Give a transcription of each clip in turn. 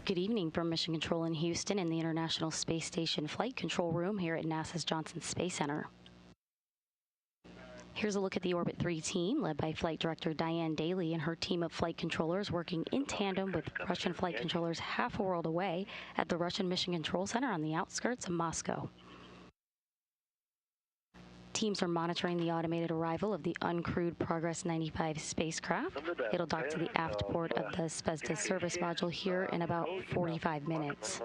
Good evening from Mission Control in Houston in the International Space Station Flight Control Room here at NASA's Johnson Space Center. Here's a look at the Orbit 3 team, led by Flight Director Diane Daly and her team of flight controllers working in tandem with Russian flight controllers half a world away at the Russian Mission Control Center on the outskirts of Moscow. Teams are monitoring the automated arrival of the uncrewed Progress 95 spacecraft. It'll dock to the aft port of the Zvezda service module here in about 45 minutes.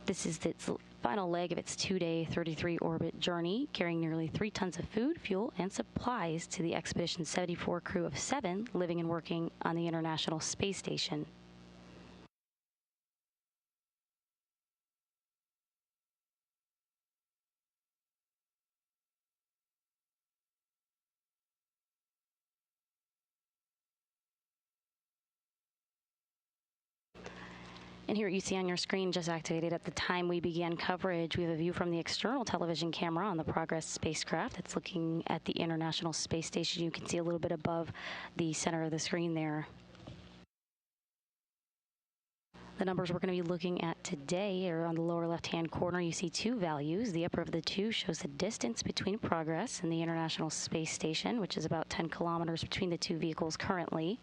This is its final leg of its 2-day 33-orbit journey, carrying nearly 3 tons of food, fuel, and supplies to the Expedition 74 crew of 7 living and working on the International Space Station. And here you see on your screen, just activated at the time we began coverage, we have a view from the external television camera on the Progress spacecraft. It's looking at the International Space Station. You can see a little bit above the center of the screen there. The numbers we're going to be looking at today are on the lower left-hand corner. You see 2 values. The upper of the 2 shows the distance between Progress and the International Space Station, which is about 10 kilometers between the 2 vehicles currently.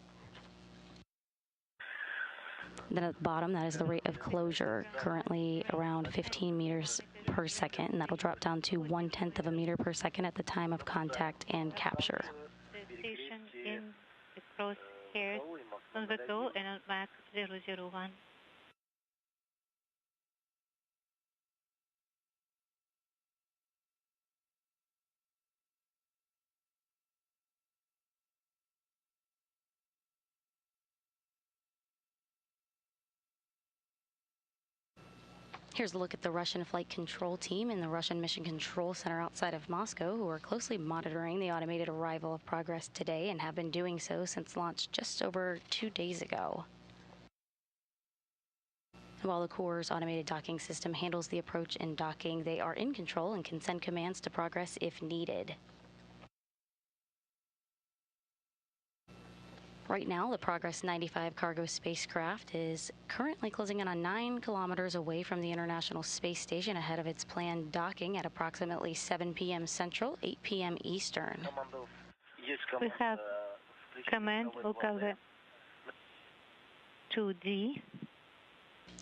Then at the bottom, that is the rate of closure, currently around 15 meters per second, and that'll drop down to 1/10 of a meter per second at the time of contact and capture. The station in the crosshairs on the go and on Mach 001. Here's a look at the Russian flight control team in the Russian Mission Control Center outside of Moscow, who are closely monitoring the automated arrival of Progress today and have been doing so since launch just over 2 days ago. While the Corps' automated docking system handles the approach and docking, they are in control and can send commands to Progress if needed. Right now, the Progress 95 cargo spacecraft is currently closing in on 9 kilometers away from the International Space Station ahead of its planned docking at approximately 7 p.m. Central, 8 p.m. Eastern. We have command over 2D.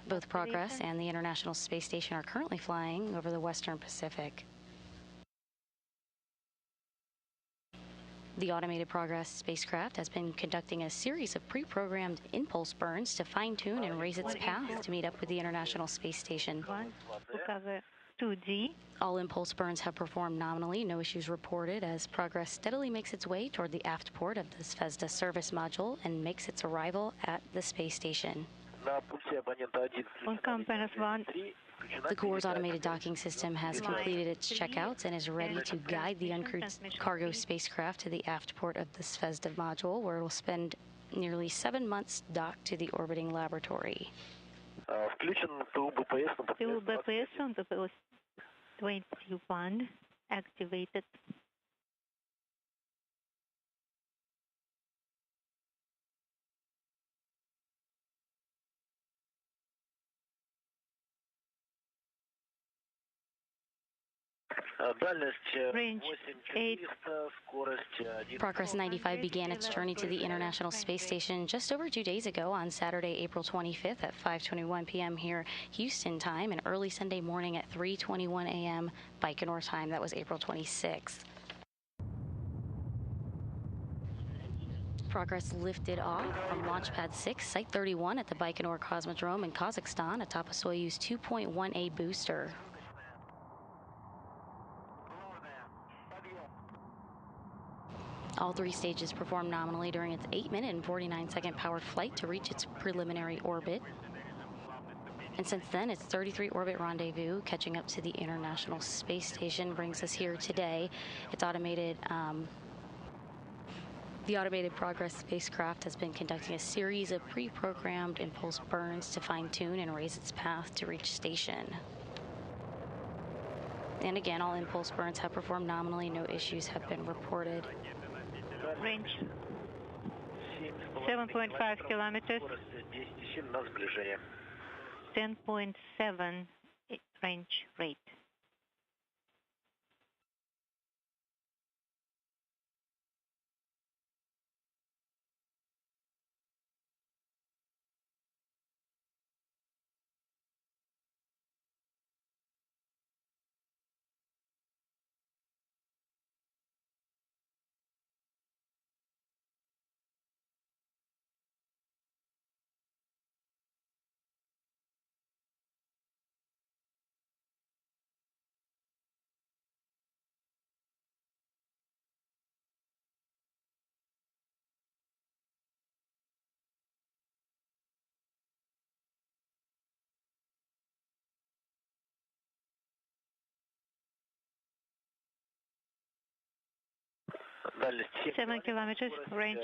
Both Progress and the International Space Station are currently flying over the Western Pacific. The automated Progress spacecraft has been conducting a series of pre-programmed impulse burns to fine-tune and raise its path to meet up with the International Space Station. 2D. All impulse burns have performed nominally, no issues reported, as Progress steadily makes its way toward the aft port of the Zvezda service module and makes its arrival at the space station. On Compass 1. The Corps' automated docking system has completed its checkouts and is ready to guide the uncrewed cargo spacecraft to the aft port of the Zvezda module, where it will spend nearly 7 months docked to the orbiting laboratory. Fuel BPS on the Bus 21 activated. Range 8. Progress 95 began its journey to the International Space Station just over 2 days ago on Saturday, April 25th at 5:21 p.m. here Houston time, and early Sunday morning at 3:21 a.m. Baikonur time. That was April 26th. Progress lifted off from Launch Pad 6, Site 31 at the Baikonur Cosmodrome in Kazakhstan atop a Soyuz 2.1A booster. All 3 stages performed nominally during its 8-minute and 49-second powered flight to reach its preliminary orbit. And since then, its 33-orbit rendezvous, catching up to the International Space Station, brings us here today. Its automated, the automated Progress spacecraft has been conducting a series of pre-programmed impulse burns to fine-tune and raise its path to reach station. And again, all impulse burns have performed nominally. No issues have been reported. Range 7.5 kilometers. 10.7 range rate. Seven kilometers, range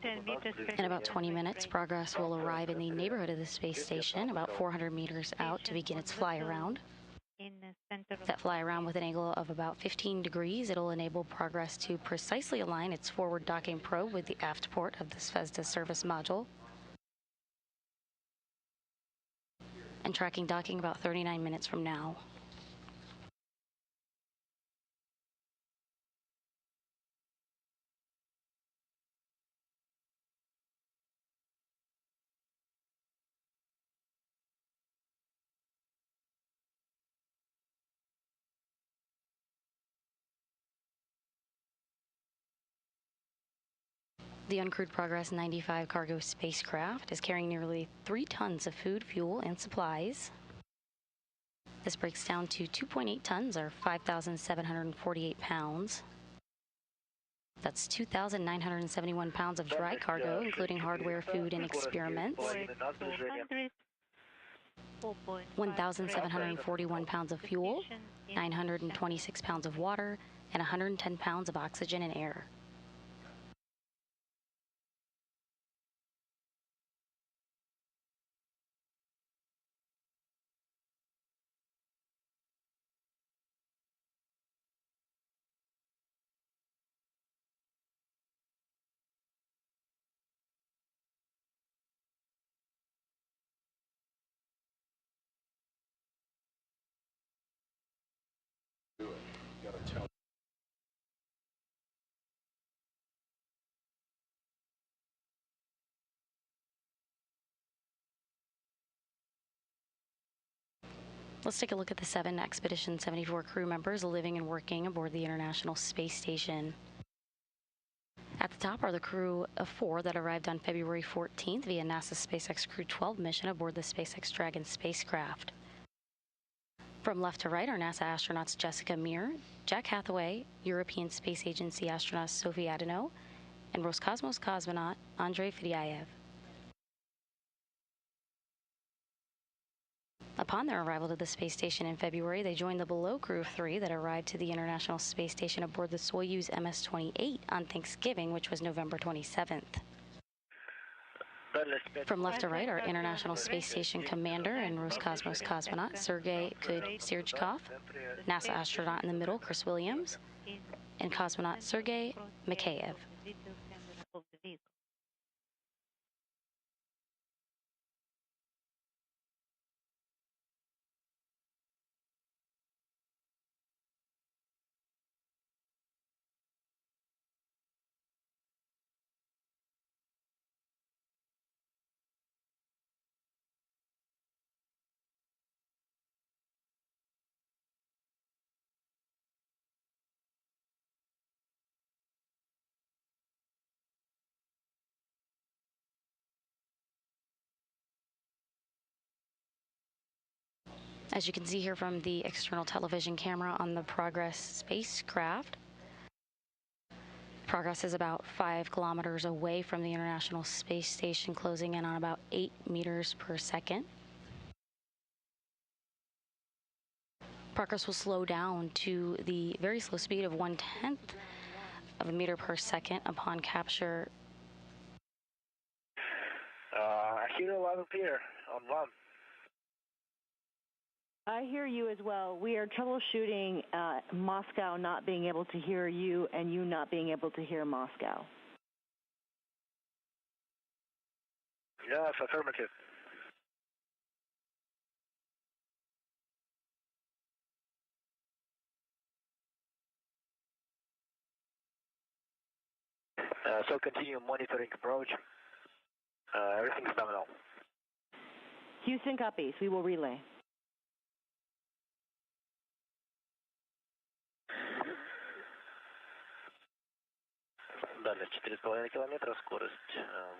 10 meters per In about 20 minutes, Progress will arrive in the neighborhood of the space station, about 400 meters out, to begin its fly around. in the center of That fly around with an angle of about 15 degrees, it'll enable Progress to precisely align its forward docking probe with the aft port of the Zvezda service module. And tracking docking about 39 minutes from now. The uncrewed Progress 95 cargo spacecraft is carrying nearly 3 tons of food, fuel, and supplies. This breaks down to 2.8 tons, or 5,748 pounds. That's 2,971 pounds of dry cargo, including hardware, food, and experiments. 1,741 pounds of fuel, 926 pounds of water, and 110 pounds of oxygen and air. Let's take a look at the 7 Expedition 74 crew members living and working aboard the International Space Station. At the top are the crew of 4 that arrived on February 14th via NASA's SpaceX Crew 12 mission aboard the SpaceX Dragon spacecraft. From left to right are NASA astronauts Jessica Meir, Jack Hathaway, European Space Agency astronaut Sophie Adano, and Roscosmos cosmonaut Andrei Fedyaev. Upon their arrival to the space station in February, they joined the below crew of 3 that arrived to the International Space Station aboard the Soyuz MS-28 on Thanksgiving, which was November 27th. From left to right are International Space Station Commander and Roscosmos cosmonaut Sergei Kudzyrchkov, NASA astronaut in the middle Chris Williams, and cosmonaut Sergei Mikheyev. As you can see here from the external television camera on the Progress spacecraft, Progress is about 5 kilometers away from the International Space Station, closing in on about 8 meters per second. Progress will slow down to the very slow speed of 1/10 of a meter per second upon capture. I hear you loud and clear on 1. I hear you as well. We are troubleshooting Moscow not being able to hear you and you not being able to hear Moscow. Yes, affirmative. So continue monitoring approach. Everything's nominal. Houston copies. We will relay. Далее 4,5 километра, скорость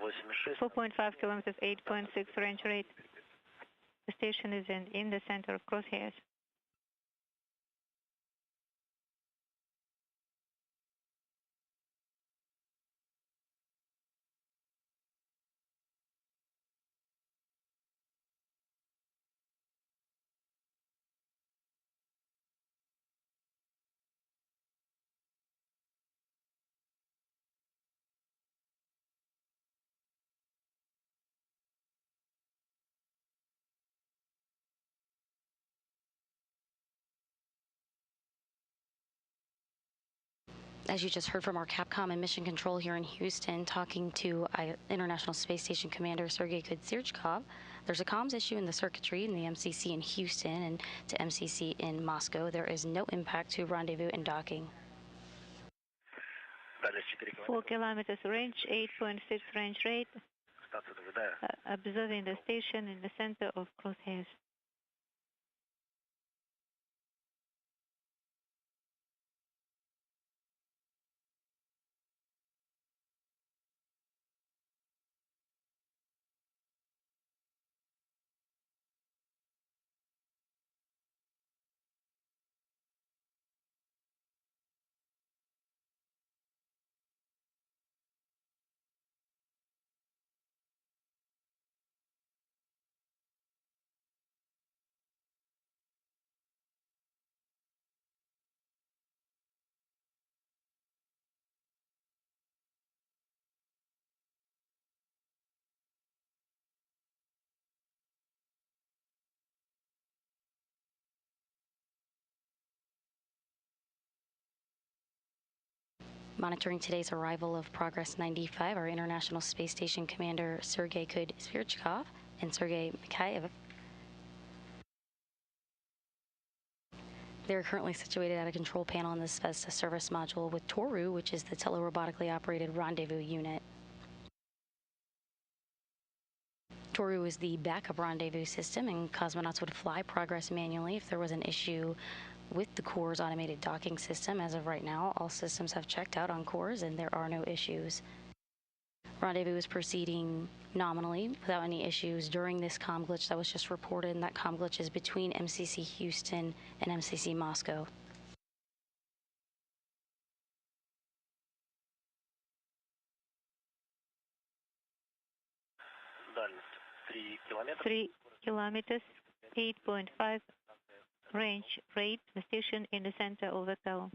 8,6. 4.5 kilometers, 8.6 range rate. The station is in the center of crosshairs. As you just heard from our Capcom and Mission Control here in Houston, talking to International Space Station Commander Sergei Kudzyrchkov, there's a comms issue in the circuitry in the MCC in Houston and to MCC in Moscow. There is no impact to rendezvous and docking. 4 kilometers range, 8.6 range rate. Observing the station in the center of crosshairs. Monitoring today's arrival of Progress 95, our International Space Station Commander Sergei Kudzyrchkov and Sergei Mikhaev. They're currently situated at a control panel in the Zvezda service module with Toru, which is the telerobotically operated rendezvous unit. Toru is the backup rendezvous system, and cosmonauts would fly Progress manually if there was an issue with the core's automated docking system. As of right now, all systems have checked out on cores and there are no issues. Rendezvous is proceeding nominally without any issues during this comm glitch that was just reported, and that comm glitch is between MCC Houston and MCC Moscow. Дальность 3 kilometers, 8.5 range rate. The station in the center of the tower.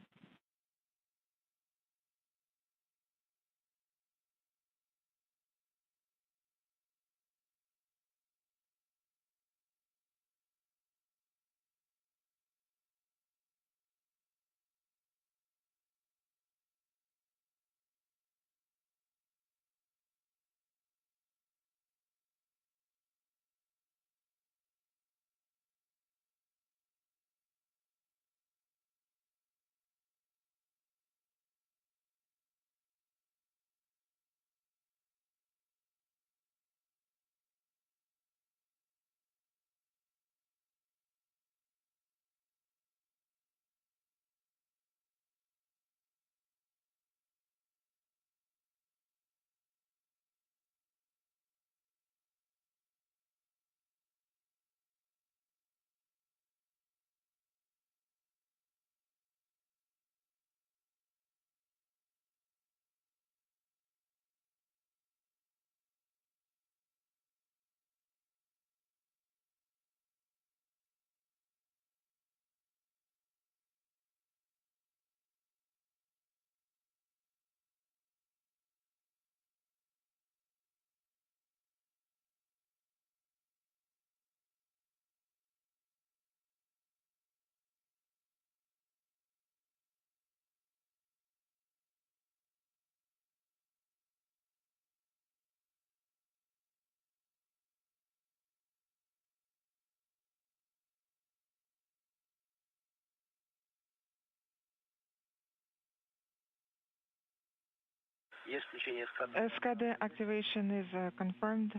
Есть включение эскады. SCADA activation is confirmed.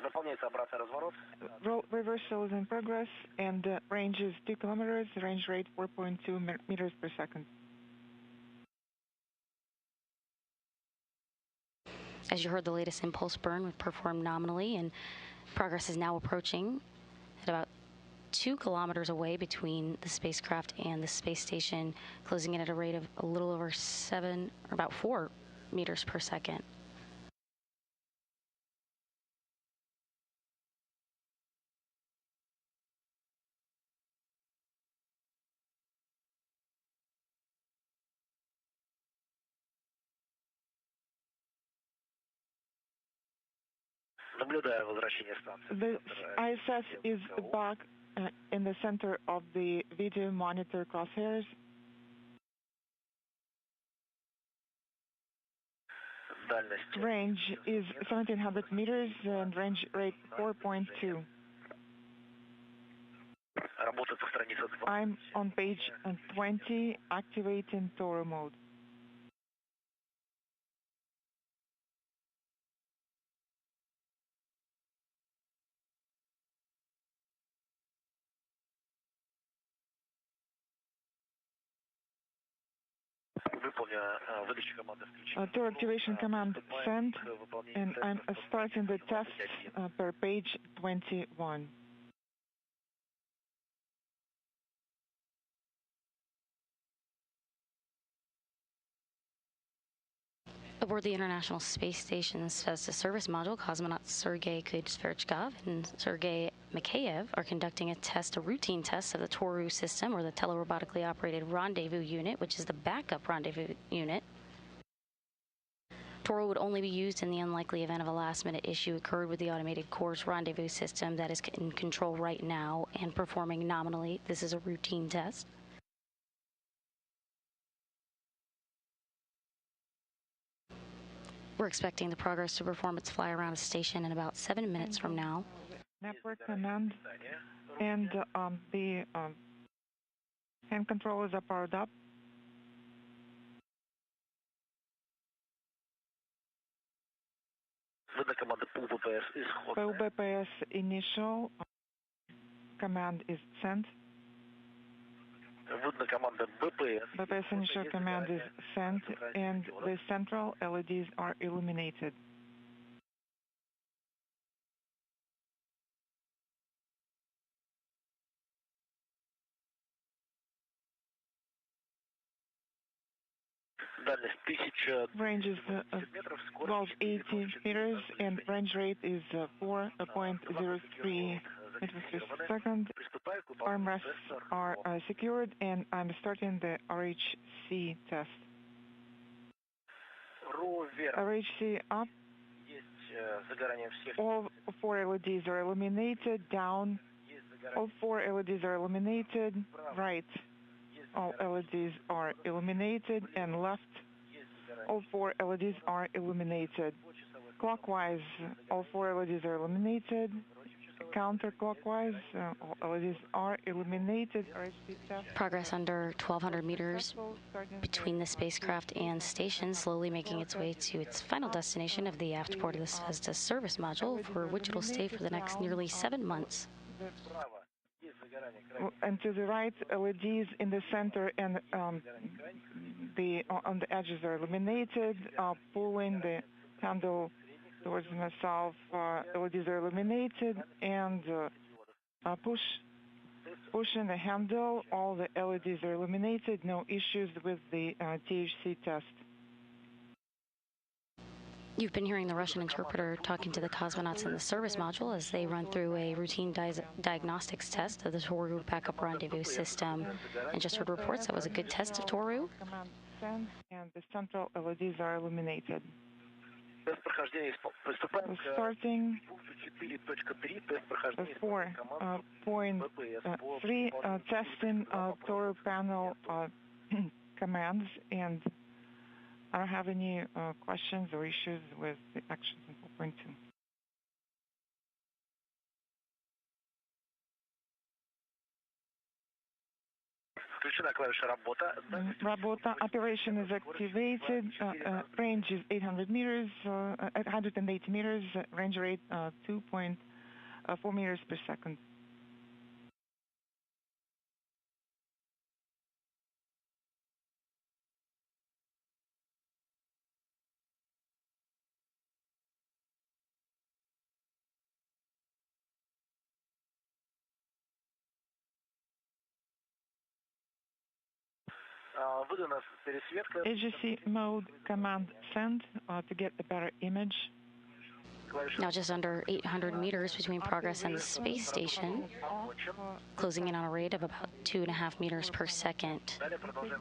Выполняется обратный разворот. Role reversal is in progress, and range is 2 kilometers, range rate 4.2 meters per second. As you heard, the latest impulse burn was performed nominally, and progress is now approaching at about 2 kilometers away between the spacecraft and the space station, closing in at a rate of a little over 7, or about 4 meters per second. Наблюдаю возвращение станции. The ISS is back in the center of the video monitor crosshairs. Дальность. Range is 1700 meters and range rate 4.2. Работает по странице 2. I'm on page 20, activating Toro mode. Выполню выдачу команды включения. Toro activation command sent, and I'm starting the tests per page 21. Aboard the International Space Station's Zvezda service module, cosmonauts Sergei Kuznetsov and Sergei Mikheyev are conducting a routine test of the Toru system, or the telerobotically operated rendezvous unit, which is the backup rendezvous unit. Toru would only be used in the unlikely event of a last-minute issue occurred with the automated course rendezvous system that is in control right now and performing nominally. This is a routine test. We're expecting the Progress to perform its fly around a station in about 7 minutes from now. Network command and the hand controllers are powered up. Выдана команда PUL BPS исходная. PUL BPS initial command is sent. Выдана команда BPS. BPS initial command is sent, and the central LEDs are illuminated. Дальность 1000 Range is метров, скорость 1280 meters, and range rate is 4.03 meters per second. Приступаю к выполнению Armrests теста. are secured, and I'm starting the RHC test. РУ вверх. RHC up, Есть загорание всех. all 4 LEDs are illuminated. Down, Есть загорание. all 4 LEDs are illuminated. Right, all LEDs are illuminated, and left, Есть загорание. all 4 LEDs are illuminated. Clockwise, all 4 LEDs are illuminated. Counterclockwise, all LEDs are illuminated. RHC test. Progress under 1,200 meters Starting between the spacecraft and station, slowly making its way to its final destination of the aft port of the Zvezda service module, for which it'll stay for the next nearly 7 months. Справа. Есть загорание. And to the right, LEDs in the center and on the edges are illuminated. Pulling the handle towards myself, LEDs are illuminated, and pushing the handle, all the LEDs are illuminated. No issues with the THC test. You've been hearing the Russian interpreter talking to the cosmonauts in the service module as they run through a routine diagnostics test of the Toru backup rendezvous system, and just heard reports that was a good test of Toru. Command sent, and the central LEDs are illuminated. Тест прохождения приступаем к Starting пункту 4.3. Тест прохождения 4.3 testing Toru panel commands, and I don't have any questions or issues with the actions in 4.2. Включена клавиша «Работа». Rabota operation is activated. Range is 800 meters, 880 meters. Range rate 2.4 meters per second. Выдана пересветка. AGC mode command send to get a better image. Now just under 800 meters between Progress and the space station, closing in on a rate of about 2.5 meters per second.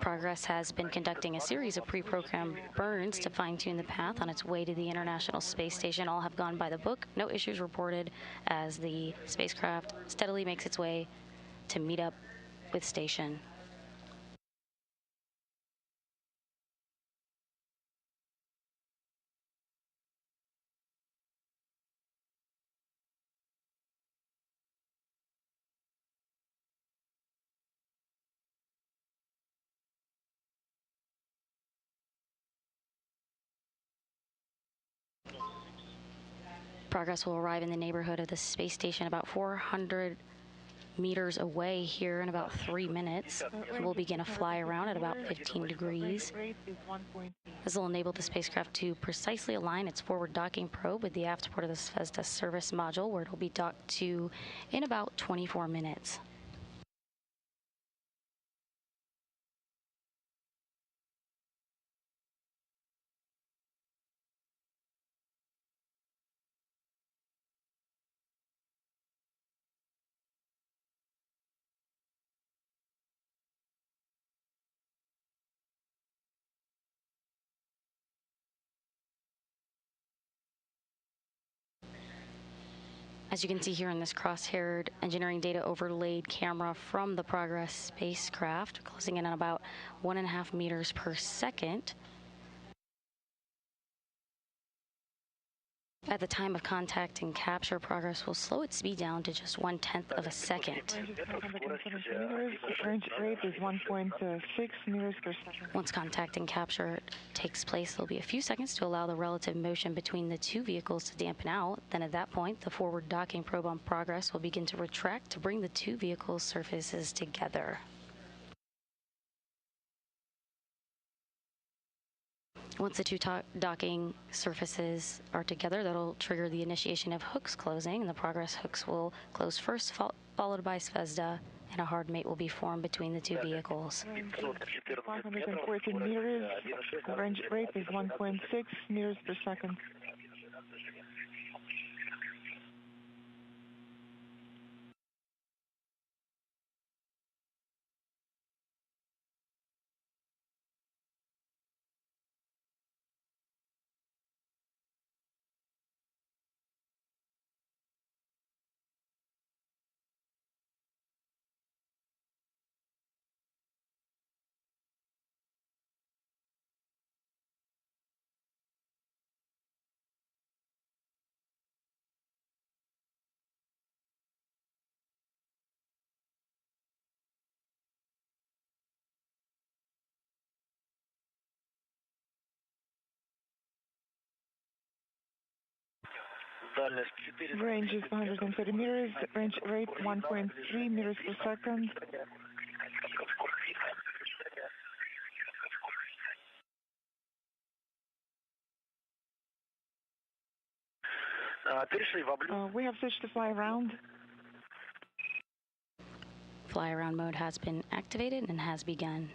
Progress has been conducting a series of pre-programmed burns to fine-tune the path on its way to the International Space Station. All have gone by the book. No issues reported as the spacecraft steadily makes its way to meet up with station. Progress will arrive in the neighborhood of the space station about 400 meters away here in about 3 minutes. We'll begin a fly around at about 15 degrees. This will enable the spacecraft to precisely align its forward docking probe with the aft port of the Zvezda service module, where it will be docked to in about 24 minutes. As you can see here in this cross-haired engineering data overlaid camera from the Progress spacecraft, closing in on about 1.5 meters per second. At the time of contact and capture, Progress will slow its speed down to just 1/10 of a second. Range rate is 1.6 meters per second. Once contact and capture takes place, there'll be a few seconds to allow the relative motion between the two vehicles to dampen out. Then at that point, the forward docking probe on Progress will begin to retract to bring the two vehicles' surfaces together. Once the two docking surfaces are together, that'll trigger the initiation of hooks closing, and the Progress hooks will close first, followed by Zvezda, and a hard mate will be formed between the two vehicles. 514 meters. The range rate is 1.6 meters per second. Range is 130 meters. Range rate 1.3 meters per second. We have switched to fly around. Fly around mode has been activated and has begun.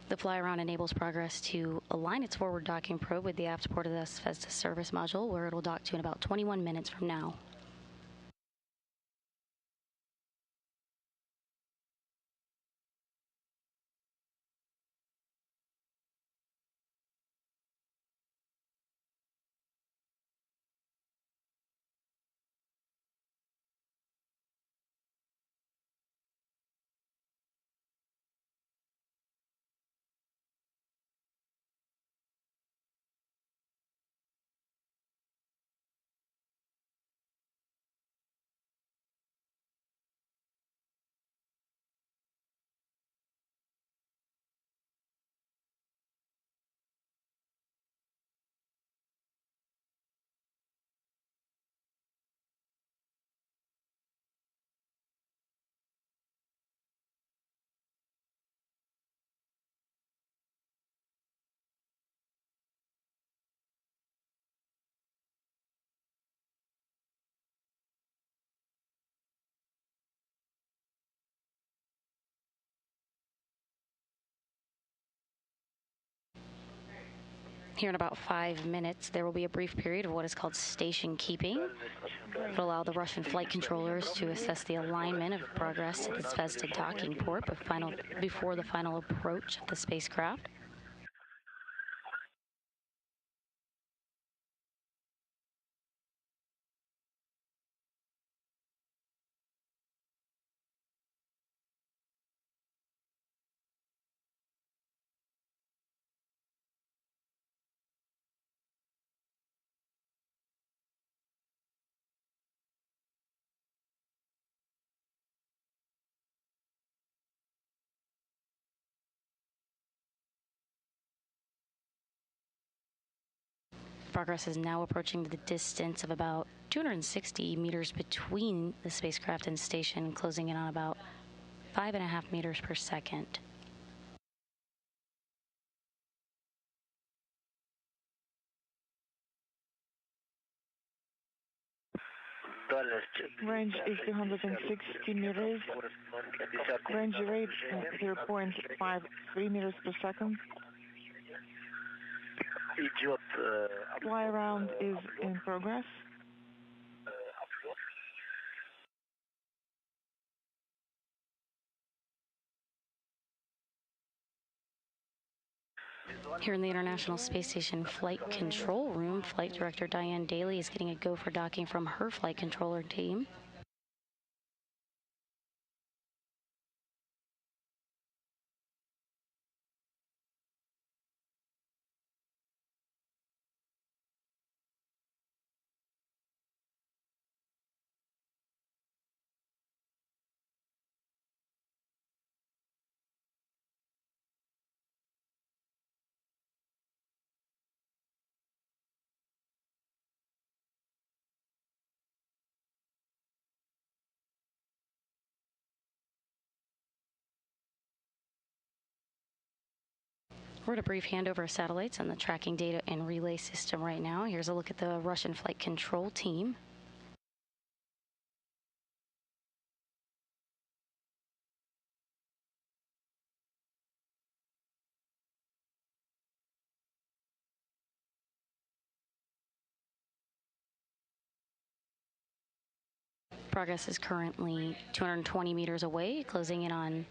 The fly-around enables Progress to align its forward docking probe with the aft port of the Zvezda service module, where it will dock to in about 21 minutes from now. Here in about 5 minutes, there will be a brief period of what is called station keeping. It will allow the Russian flight controllers to assess the alignment of progress to the Zvezda docking port before the final approach of the spacecraft. Progress is now approaching the distance of about 260 meters between the spacecraft and station, closing in on about 5.5 meters per second. Range is 260 meters. Range rate 0.53 meters per second. Fly around is in progress. Here in the International Space Station Flight Control Room, Flight Director Diane Daly is getting a go for docking from her flight controller team. We're at a brief handover of satellites and the tracking data and relay system right now. Here's a look at the Russian flight control team. Progress is currently 220 meters away, closing in on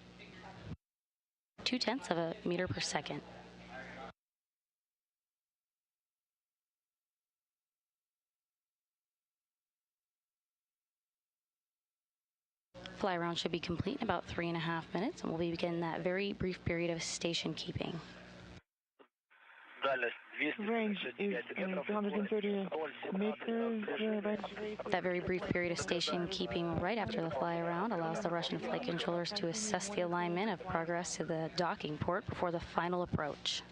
0.2 of a meter per second. Fly around should be complete in about 3.5 minutes, and we'll begin that very brief period of station keeping. Range is 230 meters. That very brief period of station keeping right after the fly around allows the Russian flight controllers to assess the alignment of progress to the docking port before the final approach.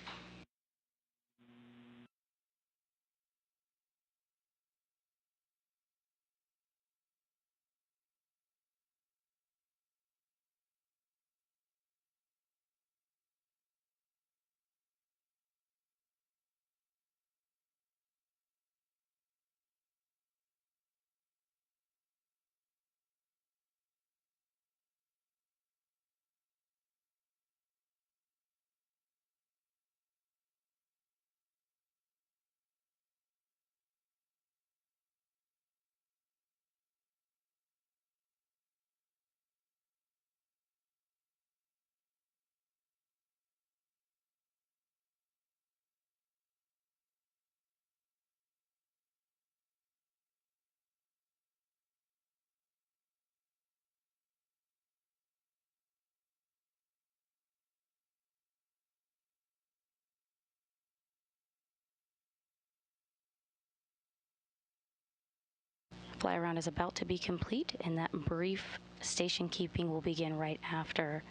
Fly around is about to be complete, and that brief station keeping will begin right after.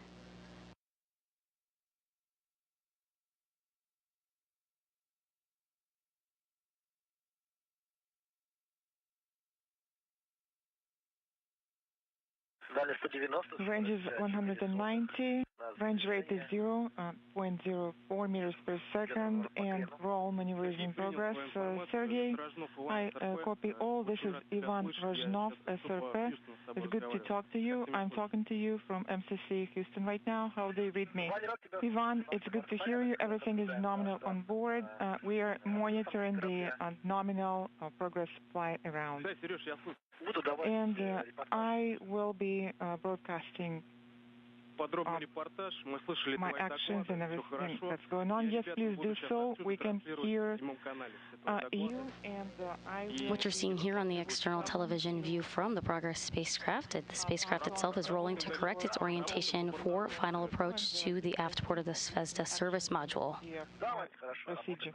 Дальность 190. Range is 190. Range rate is 0.04 meters per second, and roll maneuver is in progress. Sergey, I copy all. This is Ivan Rojnov, SRP. It's good to talk to you. I'm talking to you from MCC Houston right now. How do you read me? Ivan, it's good to hear you. Everything is nominal on board. We are monitoring the nominal progress flight around. And I will be broadcasting my actions and everything that's going on. Yes, please do so. We can hear you, and I will... What you're seeing here on the external television view from the Progress spacecraft, the spacecraft itself is rolling to correct its orientation for final approach to the aft port of the Zvezda service module. Procedure.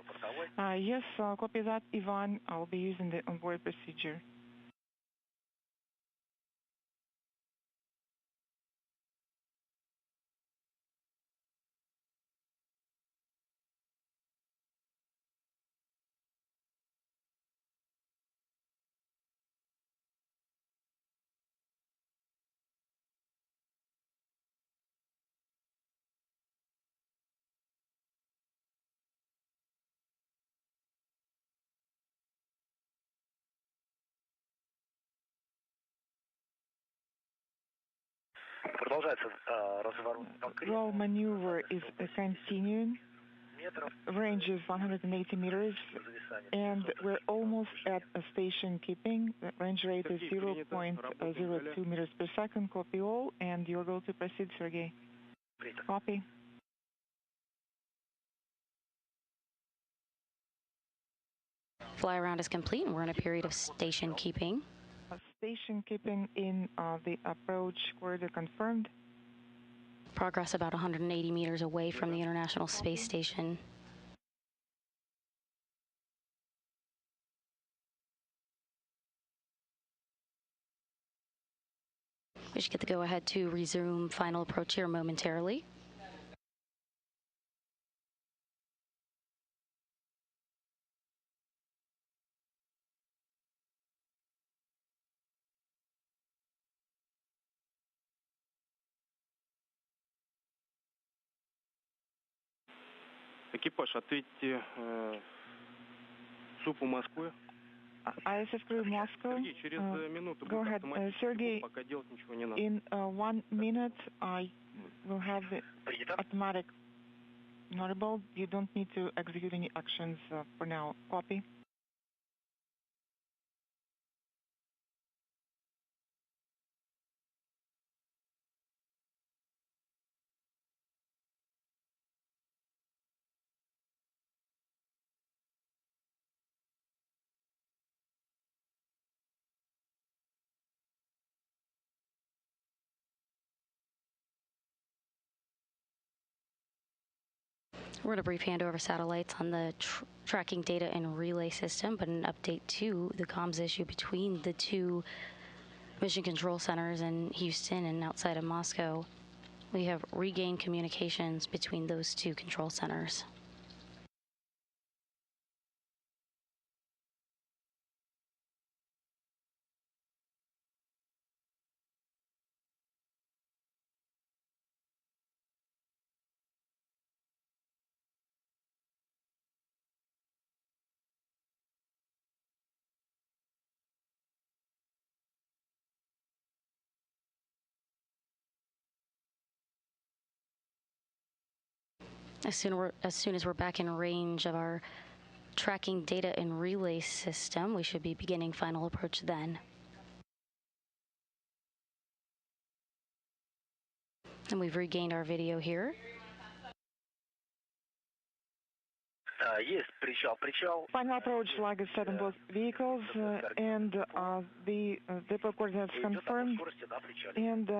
Yes, copy that, Ivan. I'll be using the onboard procedure. Roll maneuver is continuing. Range is 180 meters, and we're almost at a station keeping. The range rate is 0.02 meters per second. Copy all, and you're going to proceed, Sergey. Copy. Fly around is complete, and we're in a period of station keeping. Station keeping in the approach corridor confirmed. Progress about 180 meters away from the International Space Station. We should get the go-ahead to resume final approach here momentarily. Экипаж, ответьте СУПу Москвы. ISS crew Moscow. Go ahead, Sergey. In 1 minute, I will have the automatic notable. You don't need to execute any actions for now. Copy. We're going to brief handover satellites on the tracking data and relay system, but an update to the comms issue between the two mission control centers in Houston and outside of Moscow. We have regained communications between those two control centers. As soon as we're back in range of our tracking data and relay system, we should be beginning final approach then. And we've regained our video here. Final approach flag is set on both vehicles, and the depot coordinates confirmed, and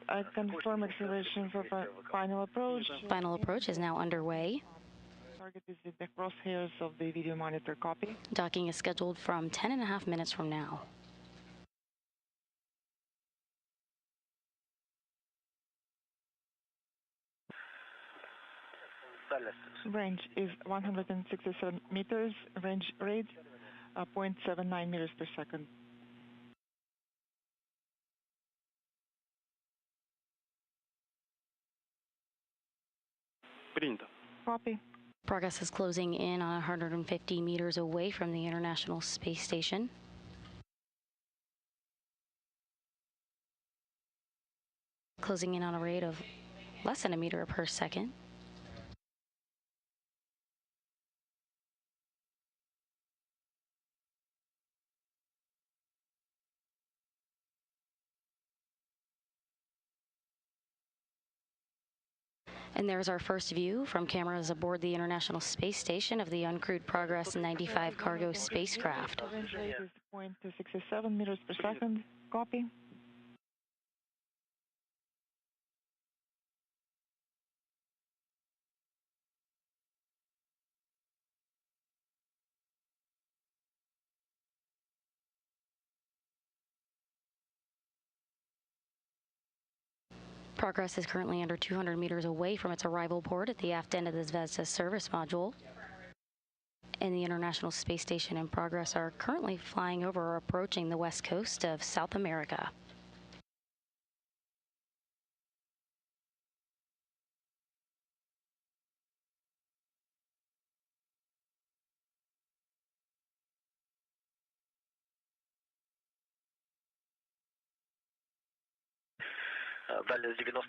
I confirm acceleration for final approach. Final approach is now underway. Target is the crosshairs of the video monitor. Copy. Docking is scheduled from 10.5 minutes from now. Range is 167 meters. Range rate 0.79 meters per second. Copy. Progress is closing in on 150 meters away from the International Space Station. Closing in on a rate of less than a meter per second. And there's our first view from cameras aboard the International Space Station of the uncrewed Progress 95 cargo spacecraft. Range rate is 0.67 meters per second. Copy. Progress is currently under 200 meters away from its arrival port at the aft end of the Zvezda service module. And the International Space Station and Progress are currently flying over or approaching the west coast of South America.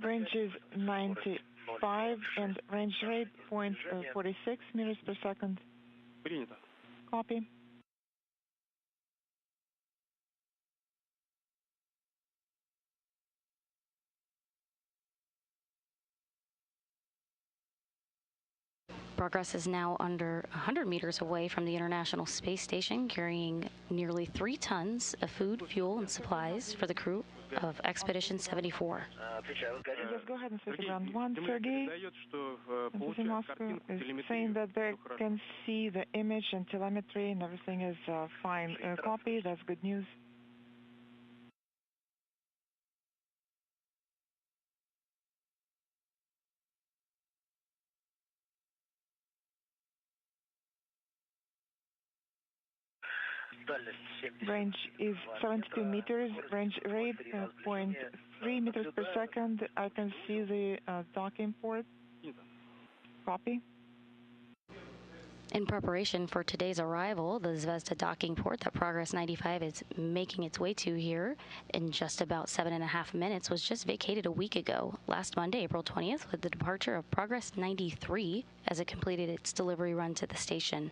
Range is 95 and range rate 0.46 meters per second. Copy. Progress is now under 100 meters away from the International Space Station, carrying nearly 3 tons of food, fuel, and supplies for the crew of Expedition 74. Just go ahead and set the ground 1, Sergey. And Moscow is saying that they can see the image and telemetry and everything is fine. Copy, that's good news. Range is 72 meters, range rate 0.3 meters per second. I can see the docking port. Copy. In preparation for today's arrival, the Zvezda docking port that Progress 95 is making its way to here in just about 7.5 minutes was just vacated a week ago, last Monday, April 20th, with the departure of Progress 93 as it completed its delivery run to the station.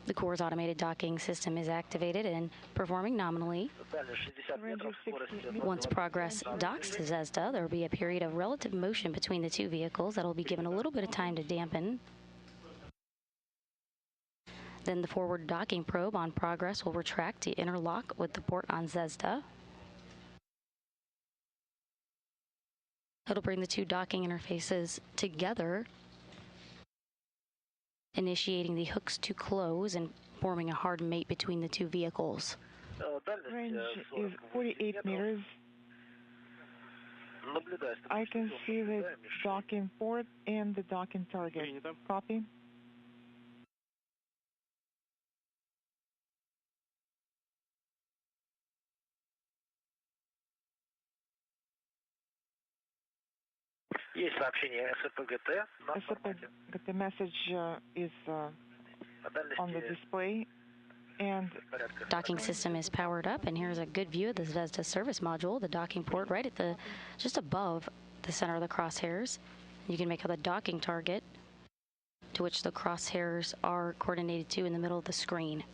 The Corps' automated docking system is activated and performing nominally. Once Progress docks to Zvezda, there will be a period of relative motion between the two vehicles that will be given a little bit of time to dampen. Then the forward docking probe on Progress will retract to interlock with the port on Zvezda. It'll bring the two docking interfaces together, initiating the hooks to close and forming a hard mate between the two vehicles. Range is 48 meters. I can see the docking port and the docking target. Copy. The message is on the display. And docking system is powered up, and here's a good view of the Zvezda service module, the docking port right at just above the center of the crosshairs. You can make out the docking target to which the crosshairs are coordinated to in the middle of the screen.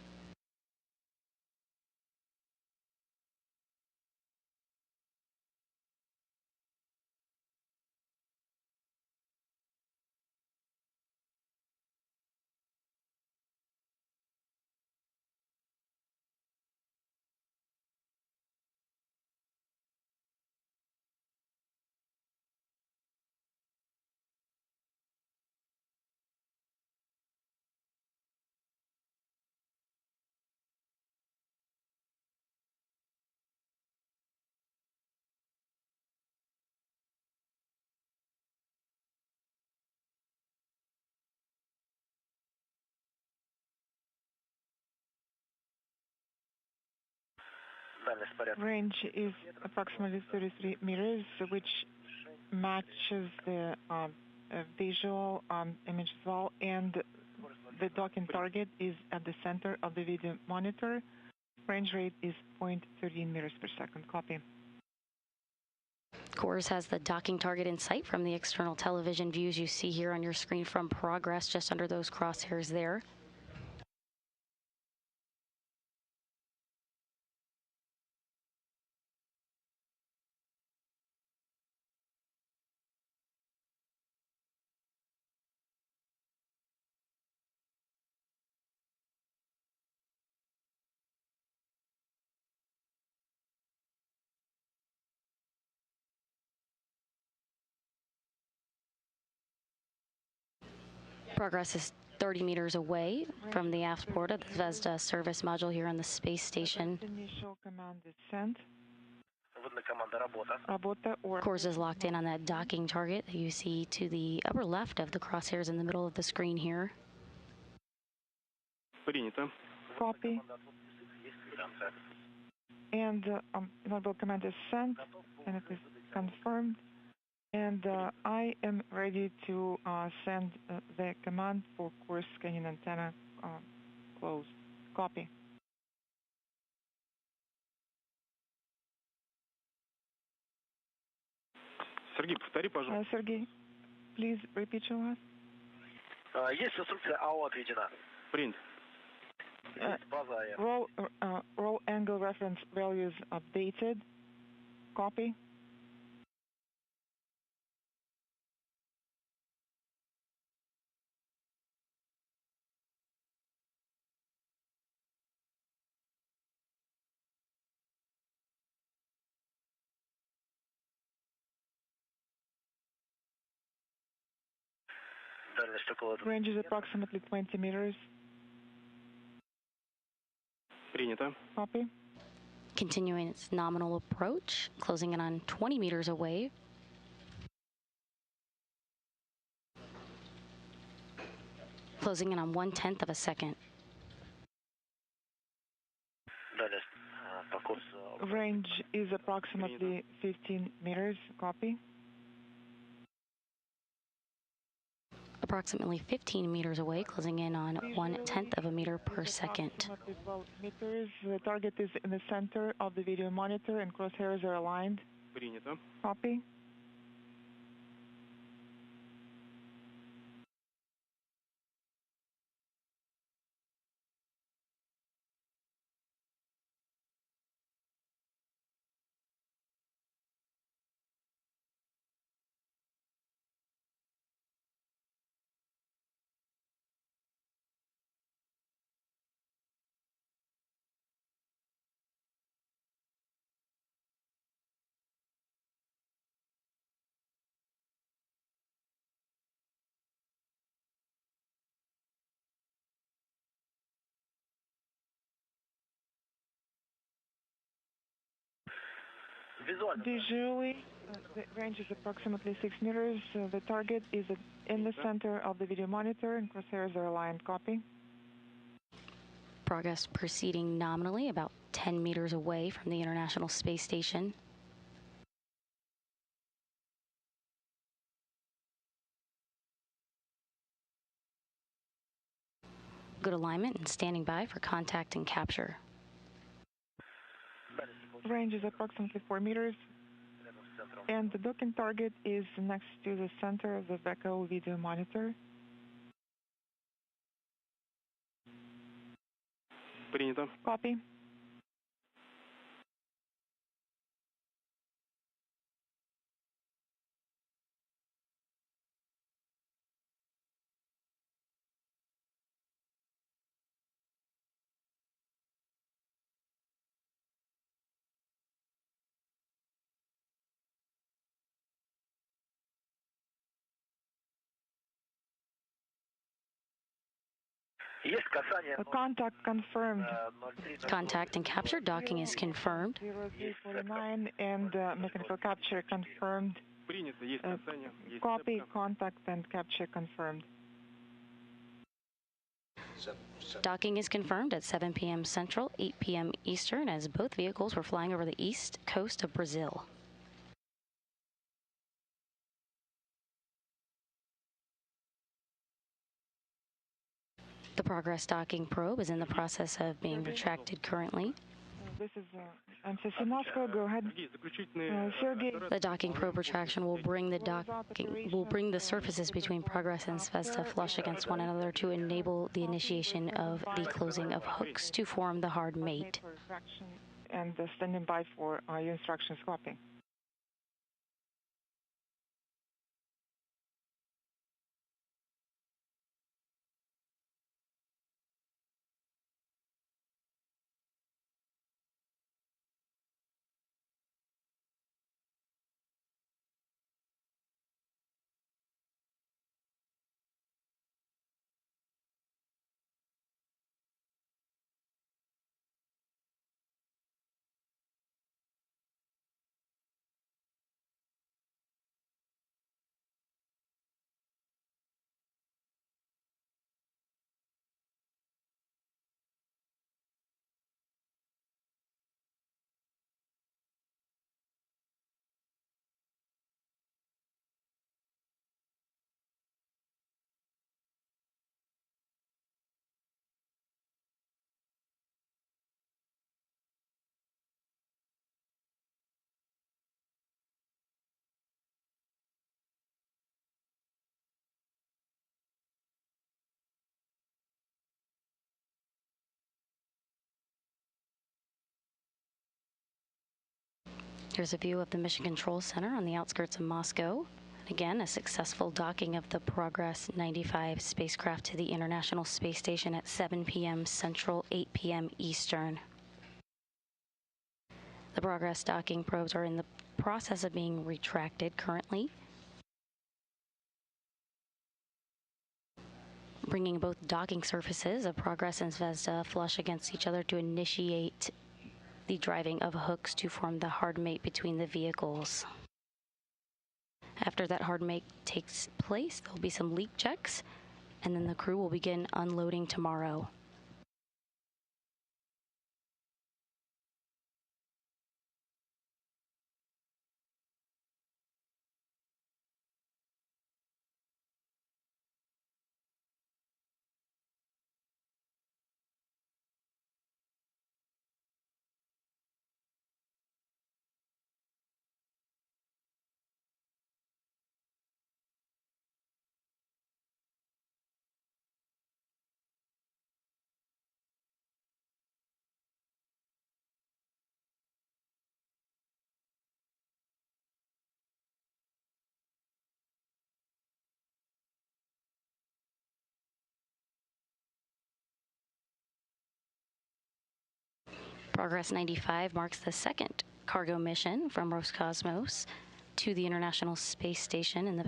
Дальность порядка. Range is approximately 33 meters, which matches the visual image as well, and the docking target is at the center of the video monitor. Range rate is 0.13 meters per second. Copy. Course has the docking target in sight from the external television views you see here on your screen from Progress, just under those crosshairs there. Progress is 30 meters away from the aft port of the Zvezda service module here on the space station. Initial command is sent. Вводная команда работа. Работа or Course is locked in on that docking target that you see to the upper left of the crosshairs in the middle of the screen here. Принято. copy. And enable command is sent, and it is confirmed. And I am ready to send the command for course scanning antenna closed. Copy. Сергей, повтори, пожалуйста. Sergey, please repeat your last. Есть инструкция АО отведена. Принято. Roll angle reference values updated. Copy. Range is approximately 20 meters. Принято. Copy. Continuing its nominal approach, closing in on 20 meters away. Closing in on 1/10 of a second. Range is approximately 15 meters. Copy. Approximately 15 meters away, closing in on 1/10 of a meter per second. Approximately 12 meters. The target is in the center of the video monitor and crosshairs are aligned. Принято. Copy. Visually, the range is approximately 6 meters. The target is in the center of the video monitor and crosshairs are aligned. Copy. Progress proceeding nominally about 10 meters away from the International Space Station. Good alignment and standing by for contact and capture. Range is approximately 4 meters. And the docking target is next to the center of the VECO video monitor. Принято. Copy. Contact confirmed. Contact and capture docking is confirmed. 0349 and mechanical capture confirmed. Принято. Есть касание. Есть Copy, цепка. contact and capture confirmed. Docking is confirmed at 7 p.m. Central, 8 p.m. Eastern, as both vehicles were flying over the east coast of Brazil. The Progress docking probe is in the process of being retracted currently. This is MCC Moscow. Go ahead. Sergey. The docking probe retraction will bring the surfaces between Progress and Zvezda flush against one another to enable the initiation of the closing of hooks to form the hard mate. And standing by for your instructions. Copy. Here's a view of the Mission Control Center on the outskirts of Moscow. Again, a successful docking of the Progress 95 spacecraft to the International Space Station at 7 p.m. Central, 8 p.m. Eastern. The Progress docking probes are in the process of being retracted currently, bringing both docking surfaces of Progress and Zvezda flush against each other to initiate the driving of hooks to form the hard mate between the vehicles. After that hard mate takes place, there'll be some leak checks, and then the crew will begin unloading tomorrow. Progress 95 marks the second cargo mission from Roscosmos to the International Space Station in the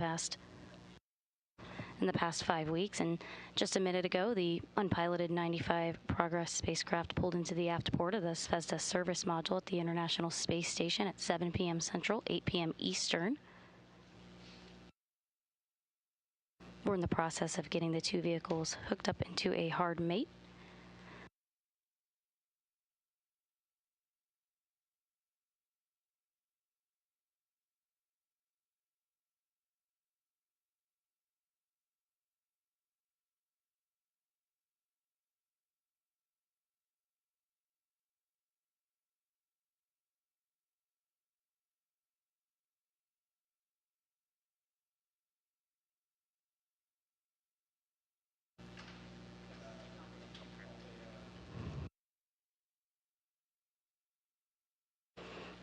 past 5 weeks. And just a minute ago, the unpiloted 95 Progress spacecraft pulled into the aft port of the Zvezda service module at the International Space Station at 7 p.m. Central, 8 p.m. Eastern. We're in the process of getting the two vehicles hooked up into a hard mate.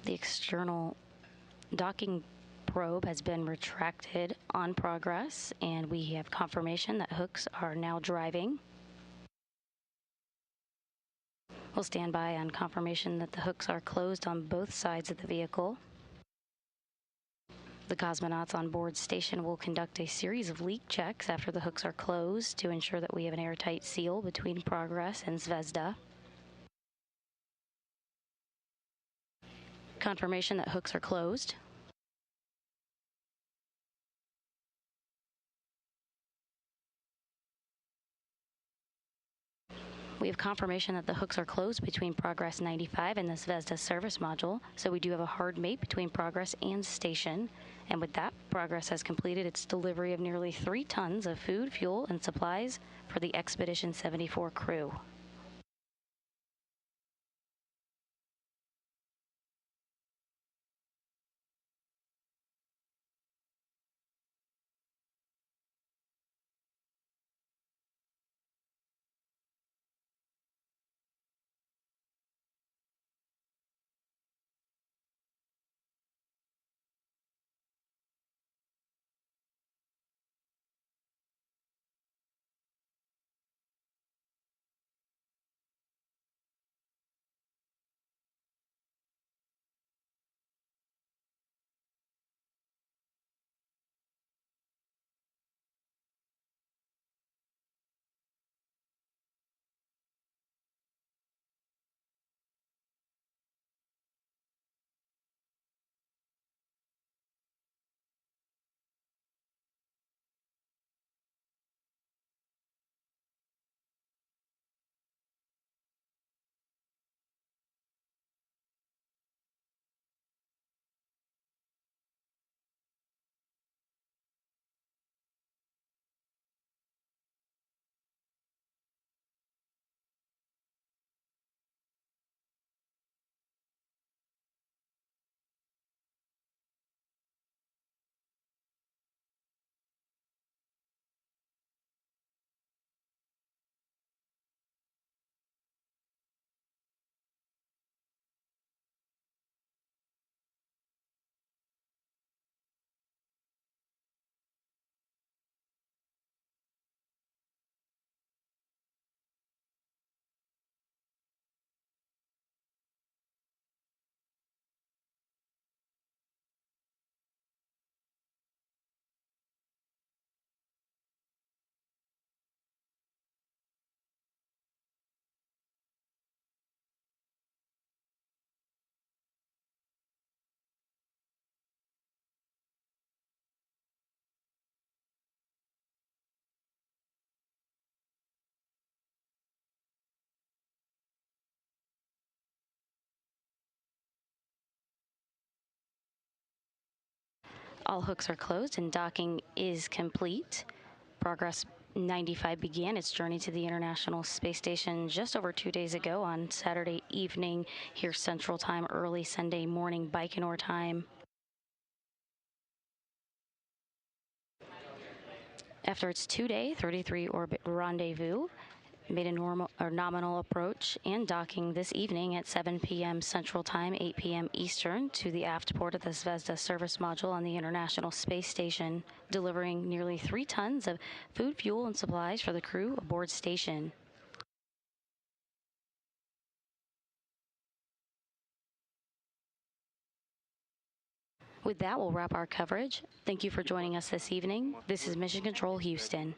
The external docking probe has been retracted on Progress, and we have confirmation that hooks are now driving. We'll stand by on confirmation that the hooks are closed on both sides of the vehicle. The cosmonauts on board station will conduct a series of leak checks after the hooks are closed to ensure that we have an airtight seal between Progress and Zvezda. Confirmation that hooks are closed. We have confirmation that the hooks are closed between Progress 95 and the Zvezda service module, so we do have a hard mate between Progress and station. And with that, Progress has completed its delivery of nearly 3 tons of food, fuel, and supplies for the Expedition 74 crew. All hooks are closed and docking is complete. Progress 95 began its journey to the International Space Station just over 2 days ago on Saturday evening here Central Time, early Sunday morning Baikonur time. After its 2-day 33-orbit rendezvous, made a nominal approach and docking this evening at 7 p.m. Central Time, 8 p.m. Eastern, to the aft port of the Zvezda service module on the International Space Station, delivering nearly 3 tons of food, fuel, and supplies for the crew aboard station. With that, we'll wrap our coverage. Thank you for joining us this evening. This is Mission Control Houston.